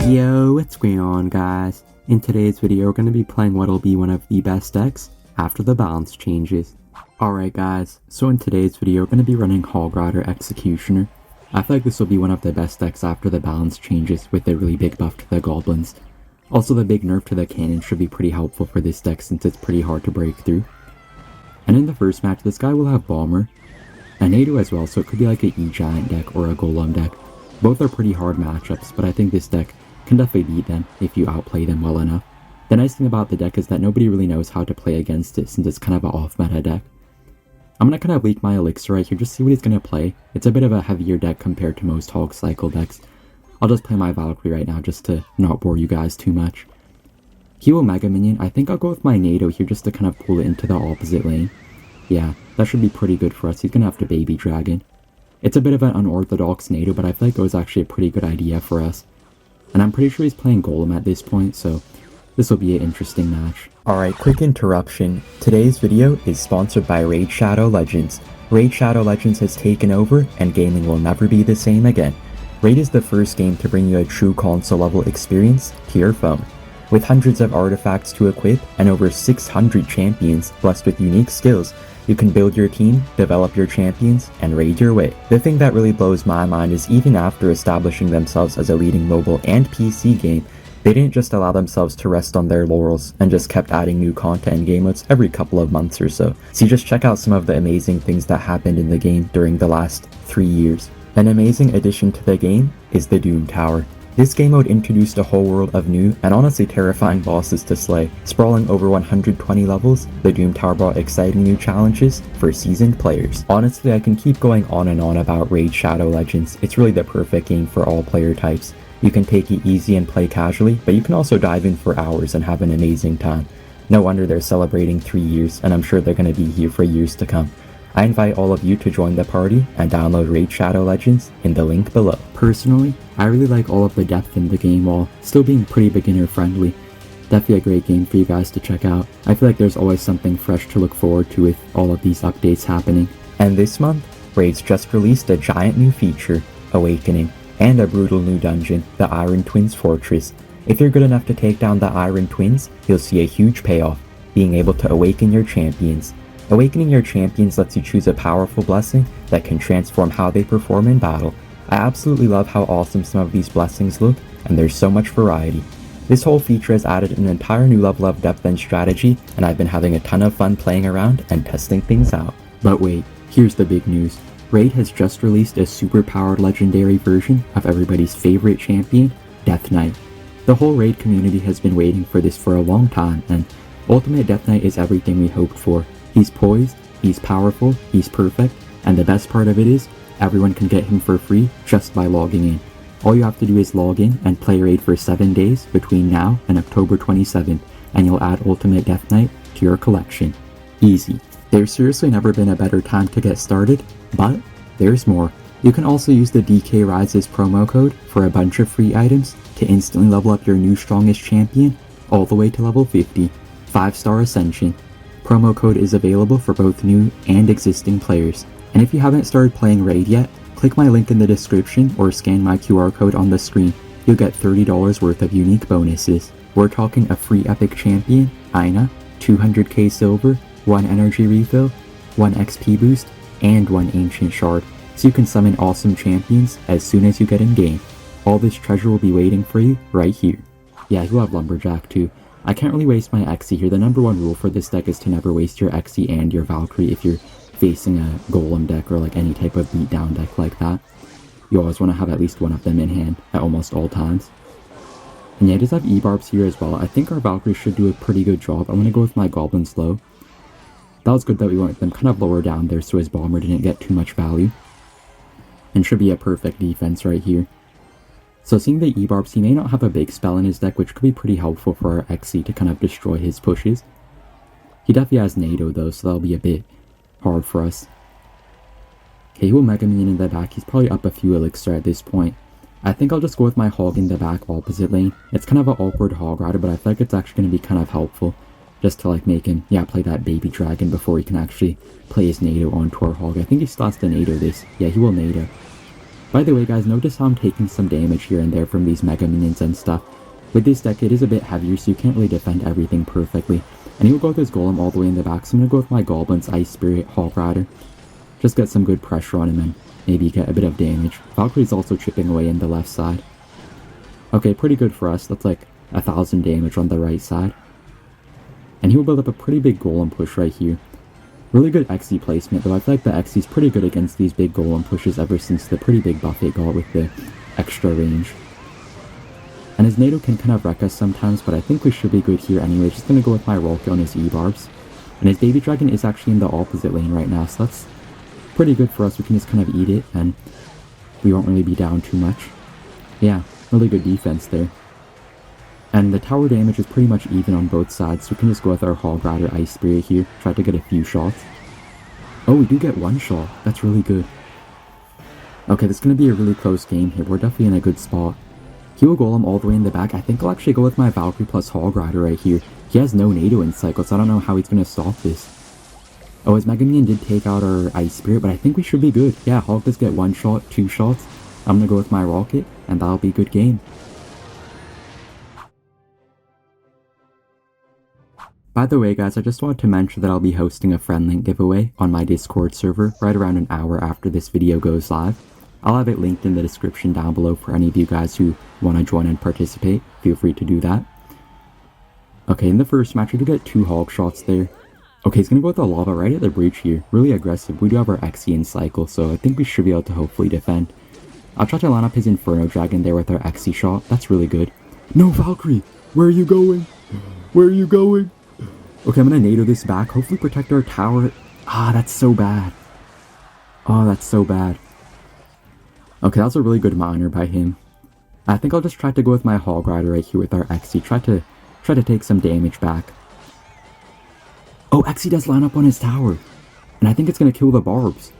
Yo, what's going on, guys? In today's video, we're going to be playing what'll be one of the best decks after the balance changes. Alright guys, so in today's video, we're going to be running Hog Rider Executioner. I feel like this will be one of the best decks after the balance changes with a really big buff to the goblins. Also, the big nerf to the cannon should be pretty helpful for this deck since it's pretty hard to break through. And in the first match, this guy will have Bomber, and NATO as well, so it could be like an E-Giant deck or a Golem deck. Both are pretty hard matchups, but I think this deck can definitely beat them if you outplay them well enough. The nice thing about the deck is that nobody really knows how to play against it since it's kind of an off-meta deck. I'm going to kind of leak my Elixir right here, just see what he's going to play. It's a bit of a heavier deck compared to most Hog Cycle decks. I'll just play my Valkyrie right now just to not bore you guys too much. He will Mega Minion. I think I'll go with my NATO here just to kind of pull it into the opposite lane. Yeah, that should be pretty good for us. He's going to have to Baby Dragon. It's a bit of an unorthodox NATO, but I feel like it was actually a pretty good idea for us. And I'm pretty sure he's playing Golem at this point, so this will be an interesting match. Alright, quick interruption. Today's video is sponsored by Raid Shadow Legends. Raid Shadow Legends has taken over, and gaming will never be the same again. Raid is the first game to bring you a true console level experience to your phone. With hundreds of artifacts to equip and over 600 champions blessed with unique skills, you can build your team, develop your champions, and raid your way. The thing that really blows my mind is even after establishing themselves as a leading mobile and PC game, they didn't just allow themselves to rest on their laurels and just kept adding new content and game modes every couple of months or so. So just check out some of the amazing things that happened in the game during the last 3 years. An amazing addition to the game is the Doom Tower. This game mode introduced a whole world of new and honestly terrifying bosses to slay. Sprawling over 120 levels, the Doom Tower brought exciting new challenges for seasoned players. Honestly, I can keep going on and on about Raid Shadow Legends. It's really the perfect game for all player types. You can take it easy and play casually, but you can also dive in for hours and have an amazing time. No wonder they're celebrating 3 years, and I'm sure they're going to be here for years to come. I invite all of you to join the party and download Raid Shadow Legends in the link below. Personally, I really like all of the depth in the game while still being pretty beginner friendly. Definitely a great game for you guys to check out. I feel like there's always something fresh to look forward to with all of these updates happening. And this month, Raid's just released a giant new feature, Awakening, and a brutal new dungeon, the Iron Twins Fortress. If you're good enough to take down the Iron Twins, you'll see a huge payoff, being able to awaken your champions. Awakening your champions lets you choose a powerful blessing that can transform how they perform in battle. I absolutely love how awesome some of these blessings look, and there's so much variety. This whole feature has added an entire new level of depth and strategy, and I've been having a ton of fun playing around and testing things out. But wait, here's the big news. Raid has just released a super powered legendary version of everybody's favorite champion, Death Knight. The whole Raid community has been waiting for this for a long time, and Ultimate Death Knight is everything we hoped for. He's poised, he's powerful, he's perfect, and the best part of it is, everyone can get him for free just by logging in. All you have to do is log in and play Raid for 7 days between now and October 27th, and you'll add Ultimate Death Knight to your collection. Easy. There's seriously never been a better time to get started, but there's more. You can also use the DK Rises promo code for a bunch of free items to instantly level up your new strongest champion all the way to level 50, 5-star Ascension. Promo code is available for both new and existing players. And if you haven't started playing Raid yet, click my link in the description or scan my QR code on the screen. You'll get $30 worth of unique bonuses. We're talking a free epic champion, Aina, 200k silver, 1 energy refill, 1 XP boost, and 1 ancient shard. So you can summon awesome champions as soon as you get in game. All this treasure will be waiting for you right here. Yeah, you'll have Lumberjack too. I can't really waste my Xe here. The number one rule for this deck is to never waste your Xe and your Valkyrie if you're facing a Golem deck or like any type of beatdown deck like that. You always want to have at least one of them in hand at almost all times. And yeah, it does have E-Barbs here as well. I think our Valkyrie should do a pretty good job. I'm going to go with my Goblins low. That was good that we went them kind of lower down there so his Bomber didn't get too much value. And should be a perfect defense right here. So seeing the E-Barbs, he may not have a big spell in his deck, which could be pretty helpful for our Xe to kind of destroy his pushes. He definitely has NATO though, so that'll be a bit hard for us. Okay, he will Mega Minion in the back. He's probably up a few Elixir at this point. I think I'll just go with my Hog in the back opposite lane. It's kind of an awkward Hog Rider, but I feel like it's actually going to be kind of helpful. Just to like make him, play that Baby Dragon before he can actually play his NATO onto our Hog. I think he still has to NATO this. Yeah, he will NATO. By the way guys, notice how I'm taking some damage here and there from these Mega Minions and stuff. With this deck, it is a bit heavier, so you can't really defend everything perfectly. And he will go with his Golem all the way in the back, so I'm going to go with my Goblins, Ice Spirit, Hog Rider. Just get some good pressure on him and maybe get a bit of damage. Valkyrie's also chipping away in the left side. Okay, pretty good for us. That's like 1,000 damage on the right side. And he will build up a pretty big Golem push right here. Really good XE placement, though I feel like the XE is pretty good against these big Golem pushes ever since the pretty big buff it got with the extra range. And his NATO can kind of wreck us sometimes, but I think we should be good here anyway. Just gonna go with my Rocket on his E-Barbs. And his Baby Dragon is actually in the opposite lane right now, so that's pretty good for us. We can just kind of eat it, and we won't really be down too much. Yeah, really good defense there. And the tower damage is pretty much even on both sides, so we can just go with our Hog Rider Ice Spirit here, try to get a few shots. Oh, we do get one shot. That's really good. Okay, this is going to be a really close game here. We're definitely in a good spot. He will Golem all the way in the back. I think I'll actually go with my Valkyrie plus Hog Rider right here. He has no NATO in cycle, so I don't know how he's going to stop this. Oh, his Mega Minion did take out our Ice Spirit, but I think we should be good. Yeah, Hog does get one shot, two shots. I'm going to go with my Rocket, and that'll be a good game. By the way guys, I just wanted to mention that I'll be hosting a friend link giveaway on my Discord server right around an hour after this video goes live. I'll have it linked in the description down below for any of you guys who want to join and participate. Feel free to do that. Okay, in the first match we do get 2 Hog shots there. Okay, he's going to go with the Lava right at the breach here. Really aggressive. We do have our XE in cycle, so I think we should be able to hopefully defend. I'll try to line up his Inferno Dragon there with our XE shot. That's really good. No, Valkyrie! Where are you going? Where are you going? Okay, I'm going to NATO this back. Hopefully protect our tower. Ah, that's so bad. Oh, that's so bad. Okay, that was a really good miner by him. I think I'll just try to go with my Hog Rider right here with our XE. Try to take some damage back. Oh, XE does line up on his tower. And I think it's going to kill the Barbs.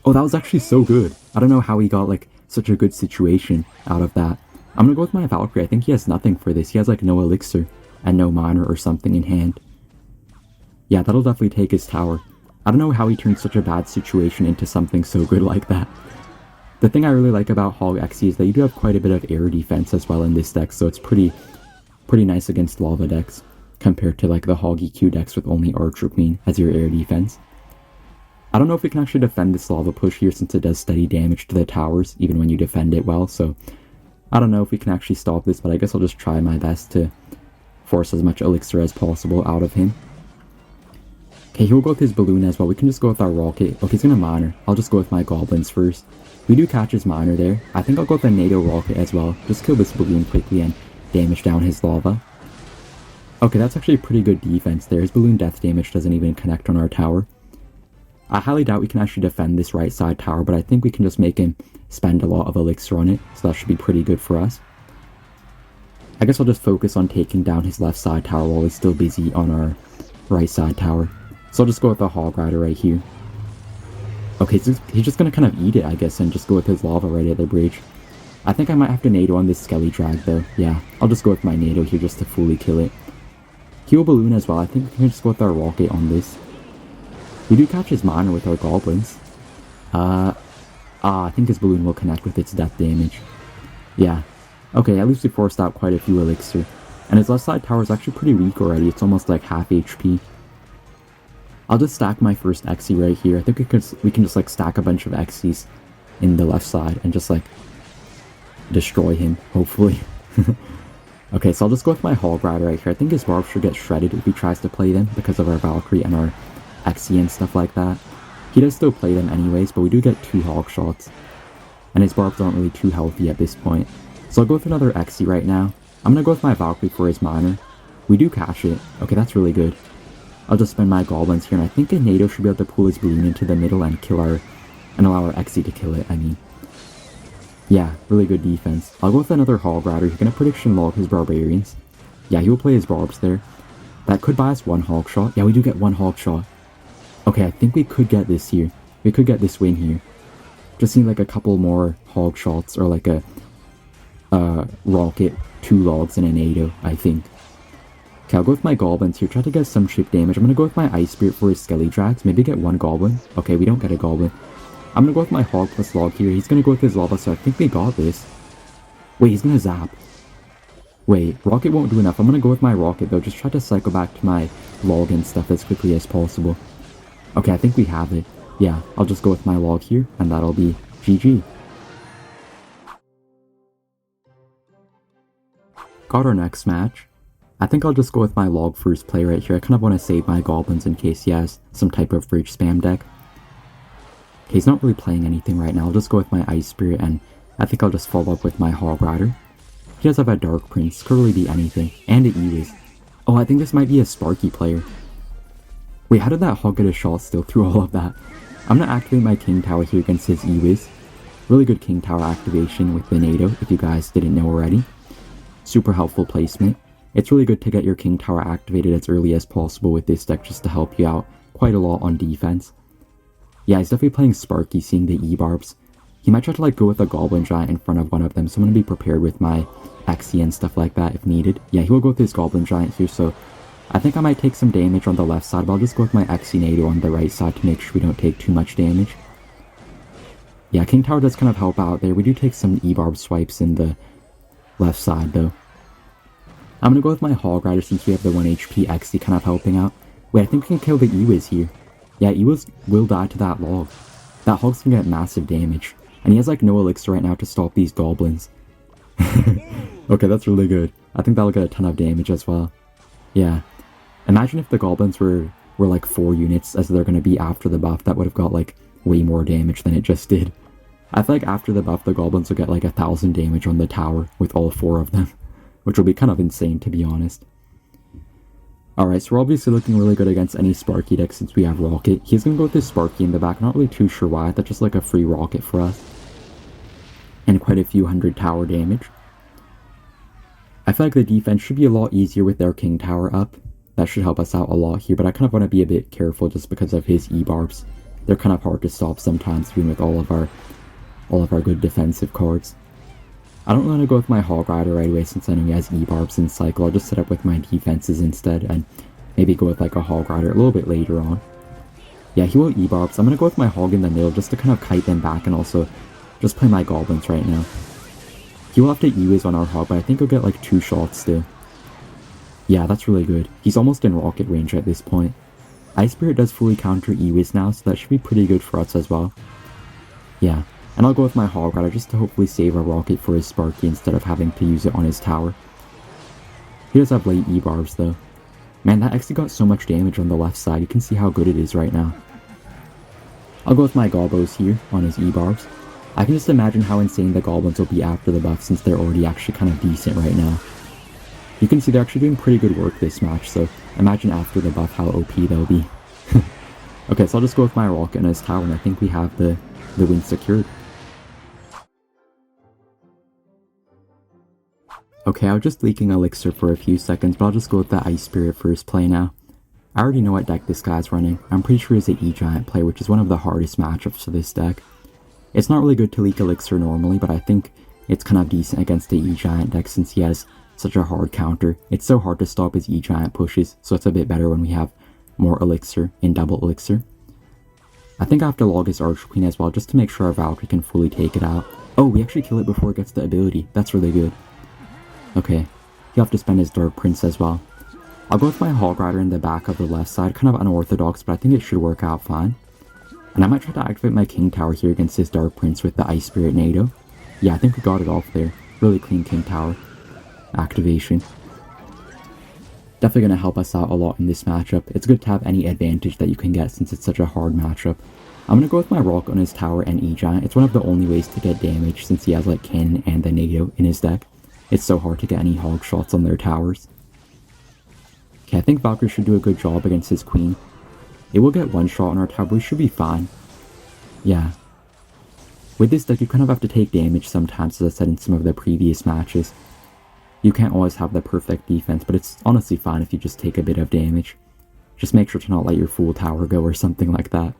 Oh, that was actually so good. I don't know how he got, like, such a good situation out of that. I'm going to go with my Valkyrie. I think he has nothing for this. He has, like, no elixir and no miner or something in hand. Yeah, that'll definitely take his tower. I don't know how he turned such a bad situation into something so good like that. The thing I really like about Hog XE is that you do have quite a bit of air defense as well in this deck, so it's pretty nice against lava decks, compared to like the Hog EQ decks with only Archer Queen as your air defense. I don't know if we can actually defend this lava push here since it does steady damage to the towers, even when you defend it well, so I don't know if we can actually stop this, but I guess I'll just try my best to force as much elixir as possible out of him. Okay, he'll go with his balloon as well. We can just go with our rocket. Okay, he's gonna miner. I'll just go with my goblins first. We do catch his miner there. I think I'll go with a NATO rocket as well. Just kill this balloon quickly and damage down his lava. Okay, that's actually a pretty good defense there. His balloon death damage doesn't even connect on our tower. I highly doubt we can actually defend this right side tower, but I think we can just make him spend a lot of elixir on it, so that should be pretty good for us. I guess I'll just focus on taking down his left side tower while he's still busy on our right side tower. So I'll just go with the Hog Rider right here. Okay, so he's just gonna kind of eat it, I guess, and just go with his lava right at the bridge. I think I might have to NATO on this Skelly Drag, though. Yeah, I'll just go with my NATO here just to fully kill it. Heal Balloon as well. I think we can just go with our rocket on this. We do catch his miner with our goblins. I think his balloon will connect with its death damage. Yeah. Okay, at least we forced out quite a few elixir. And his left side tower is actually pretty weak already. It's almost like half HP. I'll just stack my first XE right here. I think we can just like stack a bunch of XEs in the left side and just like destroy him, hopefully. Okay, so I'll just go with my Hog Rider right here. I think his Barb should get shredded if he tries to play them because of our Valkyrie and our XE and stuff like that. He does still play them anyways, but we do get 2 Hog shots. And his Barbs aren't really too healthy at this point. So I'll go with another XE right now. I'm gonna go with my Valkyrie for his miner. We do catch it. Okay, that's really good. I'll just spend my goblins here, and I think a NATO should be able to pull his balloon into the middle and allow our XE to kill it, I mean. Yeah, really good defense. I'll go with another Hog Rider. He's gonna prediction log his barbarians. Yeah, he will play his barbs there. That could buy us 1 hog shot. Yeah, we do get 1 hog shot. Okay, I think we could get this here. We could get this win here. Just need like a couple more hog shots or like a rocket, 2 logs, and a NATO, I think. Okay, I'll go with my goblins here. Try to get some chip damage. I'm gonna go with my Ice Spirit for his Skelly Drags. Maybe get 1 goblin. Okay, we don't get a goblin. I'm gonna go with my Hog plus Log here. He's gonna go with his Lava, so I think we got this. Wait, he's gonna Zap. Wait, Rocket won't do enough. I'm gonna go with my Rocket though. Just try to cycle back to my Log and stuff as quickly as possible. Okay, I think we have it. Yeah, I'll just go with my Log here, and that'll be GG. Got our next match. I think I'll just go with my Log first play right here. I kind of want to save my Goblins in case he has some type of Bridge Spam deck. Okay, he's not really playing anything right now. I'll just go with my Ice Spirit, and I think I'll just follow up with my Hog Rider. He does have a Dark Prince, could really be anything, and it Ewiz. Oh, I think this might be a Sparky player. Wait, how did that Hog get a shot still through all of that? I'm gonna activate my King Tower here against his Ewiz. Really good King Tower activation with the NATO, if you guys didn't know already. Super helpful placement. It's really good to get your King Tower activated as early as possible with this deck just to help you out quite a lot on defense. Yeah, he's definitely playing Sparky, seeing the E-Barbs. He might try to go with a Goblin Giant in front of one of them, so I'm going to be prepared with my Xe and stuff like that if needed. Yeah, he will go with his Goblin Giant here, so I think I might take some damage on the left side, but I'll just go with my Xe NATO on the right side to make sure we don't take too much damage. Yeah, King Tower does kind of help out there. We do take some E-Barb swipes in the left side, though. I'm going to go with my Hog Rider since we have the 1 HP Xe kind of helping out. Wait, I think we can kill the Ewiz here. Yeah, Ewiz will die to that Log. That Hog's going to get massive damage. And he has no elixir right now to stop these Goblins. Okay, that's really good. I think that'll get a ton of damage as well. Yeah. Imagine if the Goblins were 4 units as they're going to be after the buff. That would have got way more damage than it just did. I feel like after the buff the Goblins will get 1,000 damage on the tower with all 4 of them. Which will be kind of insane, to be honest. Alright, so we're obviously looking really good against any Sparky deck since we have Rocket. He's going to go with this Sparky in the back. Not really too sure why. That's just a free Rocket for us. And quite a few hundred tower damage. I feel like the defense should be a lot easier with their King Tower up. That should help us out a lot here, but I kind of want to be a bit careful just because of his E-Barbs. They're kind of hard to stop sometimes, even with all of our good defensive cards. I don't want to go with my Hog Rider right away since I know he has E-Barbs in cycle. I'll just set up with my defenses instead and maybe go with a Hog Rider a little bit later on. Yeah, he will E-Barbs. I'm going to go with my Hog in the middle just to kind of kite them back and also just play my Goblins right now. He will have to Ewiz on our Hog, but I think he'll get 2 shots still. Yeah, that's really good. He's almost in Rocket range at this point. Ice Spirit does fully counter Ewiz now, so that should be pretty good for us as well. Yeah. And I'll go with my Hog Rider just to hopefully save a Rocket for his Sparky instead of having to use it on his tower. He does have late E-Barbs though. Man, that Xe got so much damage on the left side. You can see how good it is right now. I'll go with my Gobbos here on his E-Barbs. I can just imagine how insane the Goblins will be after the buff since they're already actually kind of decent right now. You can see they're actually doing pretty good work this match, so imagine after the buff how OP they'll be. Okay, so I'll just go with my Rocket on his tower and I think we have the win secured. Okay, I was just leaking Elixir for a few seconds, but I'll just go with the Ice Spirit first play now. I already know what deck this guy's running. I'm pretty sure he's an E-Giant player, which is one of the hardest matchups for this deck. It's not really good to leak Elixir normally, but I think it's kind of decent against the E-Giant deck since he has such a hard counter. It's so hard to stop his E-Giant pushes, so it's a bit better when we have more Elixir in double Elixir. I think I have to log his Arch Queen as well, just to make sure our Valkyrie can fully take it out. Oh, we actually kill it before it gets the ability. That's really good. Okay, he'll have to spend his Dark Prince as well. I'll go with my Hog Rider in the back of the left side, kind of unorthodox, but I think it should work out fine. And I might try to activate my King Tower here against his Dark Prince with the Ice Spirit NATO. Yeah, I think we got it off there. Really clean King Tower activation. Definitely going to help us out a lot in this matchup. It's good to have any advantage that you can get since it's such a hard matchup. I'm going to go with my Rocket on his tower and E-Giant. It's one of the only ways to get damage since he has Cannon and the NATO in his deck. It's so hard to get any hog shots on their towers. Okay, I think Valkyrie should do a good job against his Queen. It will get one shot on our tower, but we should be fine. Yeah. With this deck, you kind of have to take damage sometimes, as I said in some of the previous matches. You can't always have the perfect defense, but it's honestly fine if you just take a bit of damage. Just make sure to not let your full tower go or something like that.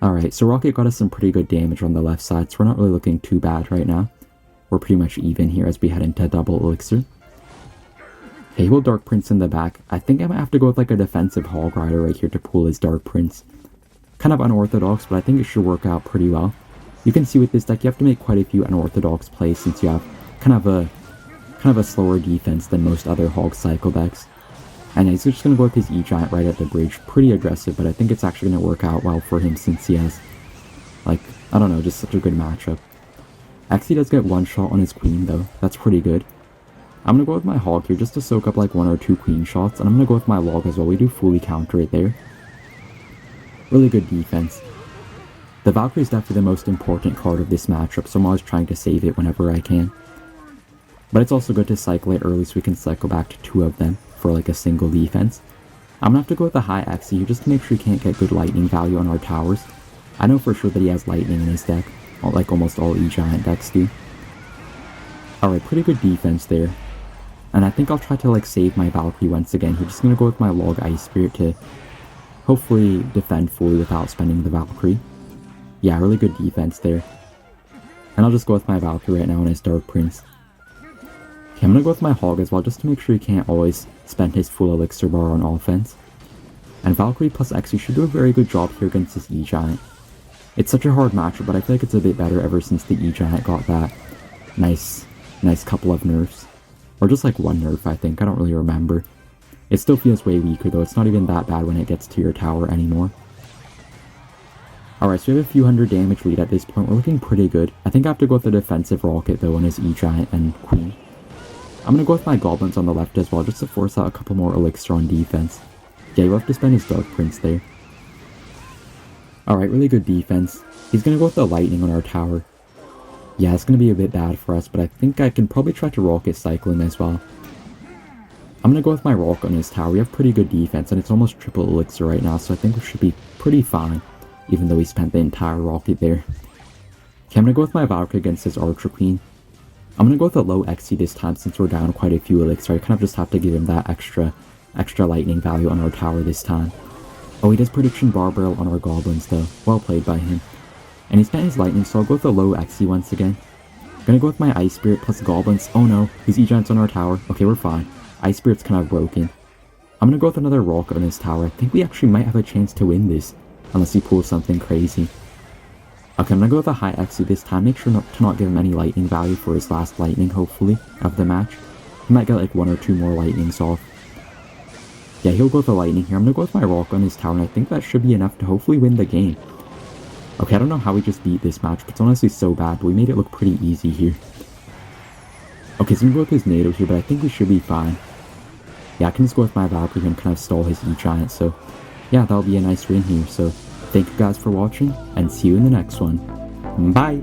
Alright, so Rocket got us some pretty good damage on the left side, so we're not really looking too bad right now. We're pretty much even here as we head into double Elixir. Okay, he will Dark Prince in the back. I think I might have to go with a defensive Hog Rider right here to pull his Dark Prince. Kind of unorthodox, but I think it should work out pretty well. You can see with this deck, you have to make quite a few unorthodox plays since you have kind of a slower defense than most other Hog Cycle decks. And he's just going to go with his E-Giant right at the bridge. Pretty aggressive, but I think it's actually going to work out well for him since he has, like, I don't know, just such a good matchup. Xe does get one shot on his Queen though, that's pretty good. I'm going to go with my Hog here just to soak up like 1 or 2 Queen shots, and I'm going to go with my Log as well. We do fully counter it there. Really good defense. The Valkyrie is definitely the most important card of this matchup, so I'm always trying to save it whenever I can. But it's also good to cycle it early so we can cycle back to 2 of them for like a single defense. I'm going to have to go with the high Xe here just to make sure he can't get good lightning value on our towers. I know for sure that he has lightning in his deck, like almost all E-Giant decks do. Alright, pretty good defense there. And I think I'll try to like save my Valkyrie once again. We're just going to go with my Log Ice Spirit to hopefully defend fully without spending the Valkyrie. Yeah, really good defense there. And I'll just go with my Valkyrie right now on his Dark Prince. Okay, I'm going to go with my Hog as well just to make sure he can't always spend his full Elixir bar on offense. And Valkyrie plus Xe should do a very good job here against his E-Giant. It's such a hard matchup, but I feel like it's a bit better ever since the E-Giant got that nice couple of nerfs. Or just like 1 nerf, I think. I don't really remember. It still feels way weaker though. It's not even that bad when it gets to your tower anymore. Alright, so we have a few hundred damage lead at this point. We're looking pretty good. I think I have to go with the defensive rocket though on his E-Giant and Queen. I'm going to go with my Goblins on the left as well just to force out a couple more Elixir on defense. Yeah, he'll have to spend his Dark Prince there. Alright, really good defense. He's going to go with the Lightning on our tower. Yeah, it's going to be a bit bad for us, but I think I can probably try to Rocket Cycle him as well. I'm going to go with my Rock on his tower. We have pretty good defense, and it's almost triple Elixir right now, so I think we should be pretty fine, even though he spent the entire Rocket there. Okay, I'm going to go with my Valkyrie against his Archer Queen. I'm going to go with a low Xe this time since we're down quite a few Elixir. I kind of just have to give him that extra lightning value on our tower this time. Oh, he does Prediction Barbarrel on our Goblins though. Well played by him. And he spent his lightning, so I'll go with a low Xe once again. I'm gonna go with my Ice Spirit plus Goblins. Oh no, his E-Giant's on our tower. Okay, we're fine. Ice Spirit's kind of broken. I'm gonna go with another Rocket on his tower. I think we actually might have a chance to win this, unless he pulls something crazy. Okay, I'm gonna go with a high Xe this time. Make sure to not give him any lightning value for his last lightning, hopefully, of the match. He might get like 1 or 2 more lightnings off. Yeah, he'll go with the lightning here. I'm gonna go with my Rock on his tower, and I think that should be enough to hopefully win the game. Okay, I don't know how we just beat this match, but it's honestly so bad, but we made it look pretty easy here. Okay, so I'm gonna go with his NATO here, but I think we should be fine. Yeah, I can just go with my Valkyrie and kind of stall his E-Giant, so yeah, that'll be a nice win here. So thank you guys for watching, and see you in the next one. Bye!